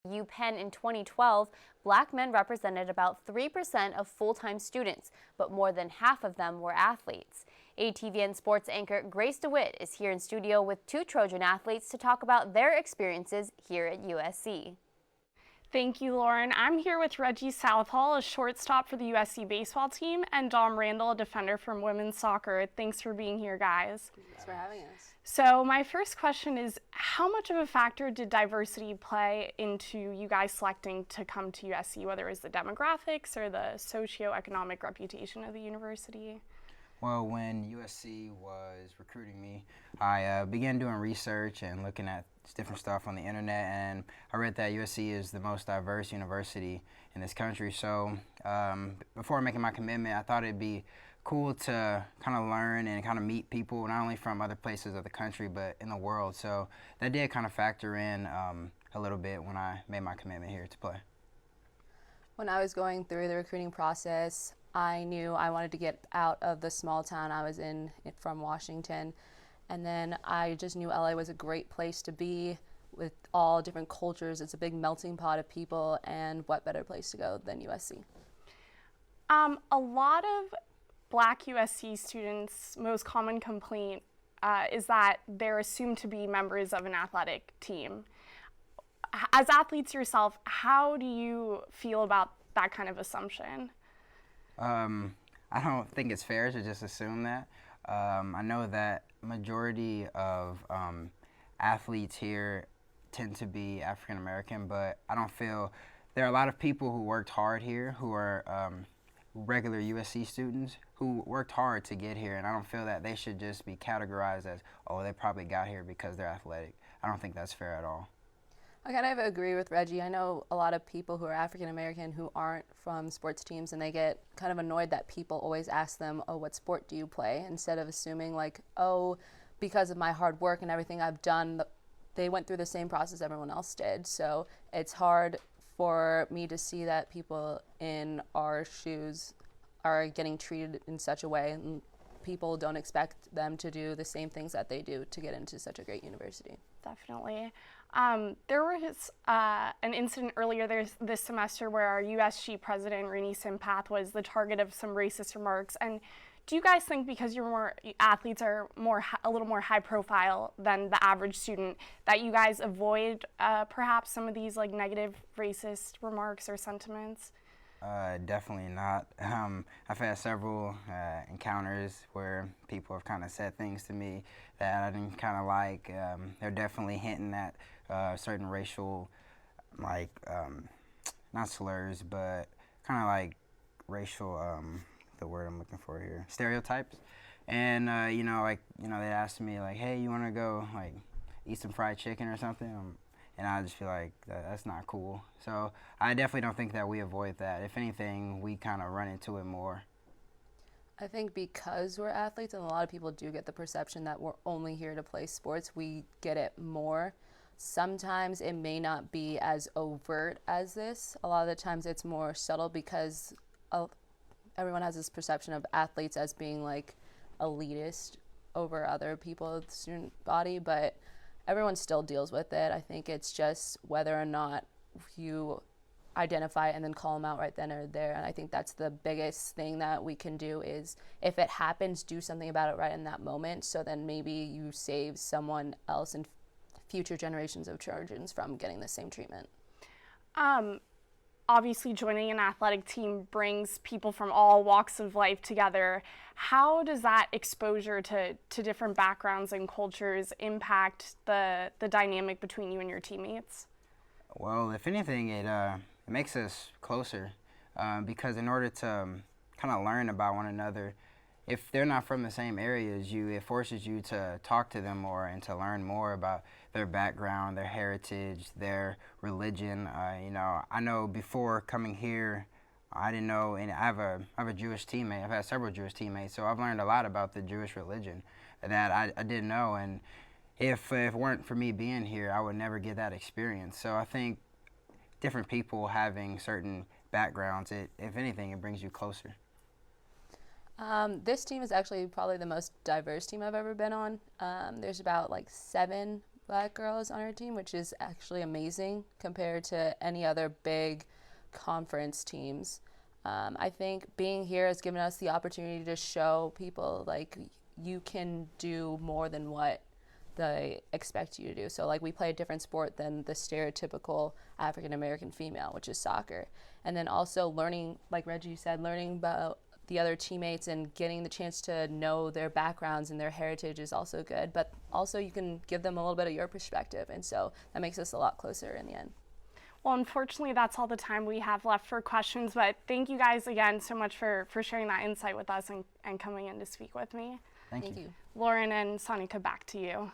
UPenn in 2012, black men represented about 3% of full-time students, but more than half of them were athletes. ATVN Sports anchor Grace DeWitt is here in studio with two Trojan athletes to talk about their experiences here at USC. Thank you, Lauren. I'm here with Reggie Southall, a shortstop for the USC baseball team, and Dom Randall, a defender from women's soccer. Thanks for being here, guys. Thanks for having us. So my first question is, how much of a factor did diversity play into you guys selecting to come to USC, whether it was the demographics or the socioeconomic reputation of the university? Well, when USC was recruiting me, I began doing research and looking at different stuff on the internet, and I read that USC is the most diverse university in this country. So before making my commitment, I thought it'd be cool to kind of learn and kind of meet people, not only from other places of the country, but in the world. So that did kind of factor in a little bit when I made my commitment here to play. When I was going through the recruiting process, I knew I wanted to get out of the small town I was in from Washington. And then I just knew LA was a great place to be with all different cultures. It's a big melting pot of people, and what better place to go than USC? A lot of black USC students' most common complaint is that they're assumed to be members of an athletic team. As athletes yourself, how do you feel about that kind of assumption? I don't think it's fair to just assume that. I know that majority of athletes here tend to be African American, but I don't feel there are a lot of people who worked hard here who are regular USC students who worked hard to get here, and I don't feel that they should just be categorized as, oh, they probably got here because they're athletic. I don't think that's fair at all. I kind of agree with Reggie. I know a lot of people who are African American who aren't from sports teams, and they get kind of annoyed that people always ask them, oh, what sport do you play? Instead of assuming like, oh, because of my hard work and everything I've done, they went through the same process everyone else did. So it's hard for me to see that people in our shoes are getting treated in such a way, and people don't expect them to do the same things that they do to get into such a great university. Definitely. There was an incident earlier this semester where our USG president, Renee Simpath, was the target of some racist remarks. And do you guys think because athletes are a little more high profile than the average student, that you guys avoid perhaps some of these like negative racist remarks or sentiments? Definitely not. I've had several encounters where people have kind of said things to me that I didn't kind of like. They're definitely hinting at certain racial, like, not slurs, but kind of like racial, the word I'm looking for here, stereotypes. And, they asked me, like, hey, you want to go, like, eat some fried chicken or something? And I just feel like that's not cool. So I definitely don't think that we avoid that. If anything, we kind of run into it more. I think because we're athletes, and a lot of people do get the perception that we're only here to play sports, we get it more. Sometimes it may not be as overt as this. A lot of the times it's more subtle because everyone has this perception of athletes as being like elitist over other people of the student body, but everyone still deals with it. I think it's just whether or not you identify it and then call them out right then or there. And I think that's the biggest thing that we can do is if it happens, do something about it right in that moment. So then maybe you save someone else and future generations of Trojans from getting the same treatment. Obviously, joining an athletic team brings people from all walks of life together. How does that exposure to different backgrounds and cultures impact the dynamic between you and your teammates? Well, if anything, it makes us closer because in order to kind of learn about one another, if they're not from the same area as you, it forces you to talk to them more and to learn more about their background, their heritage, their religion. I know before coming here, I didn't know, and I have a Jewish teammate. I've had several Jewish teammates, so I've learned a lot about the Jewish religion that I didn't know. And if it weren't for me being here, I would never get that experience. So I think different people having certain backgrounds, if anything, it brings you closer. This team is actually probably the most diverse team I've ever been on. There's about like 7 Black girls on our team, which is actually amazing compared to any other big conference teams. I think being here has given us the opportunity to show people like you can do more than what they expect you to do. So like we play a different sport than the stereotypical African American female, which is soccer. And then also learning, like Reggie said, learning about the other teammates and getting the chance to know their backgrounds and their heritage is also good. But also you can give them a little bit of your perspective. And so that makes us a lot closer in the end. Well, unfortunately, that's all the time we have left for questions, but thank you guys again so much for sharing that insight with us and coming in to speak with me. Thank you. Lauren and Sonika, back to you.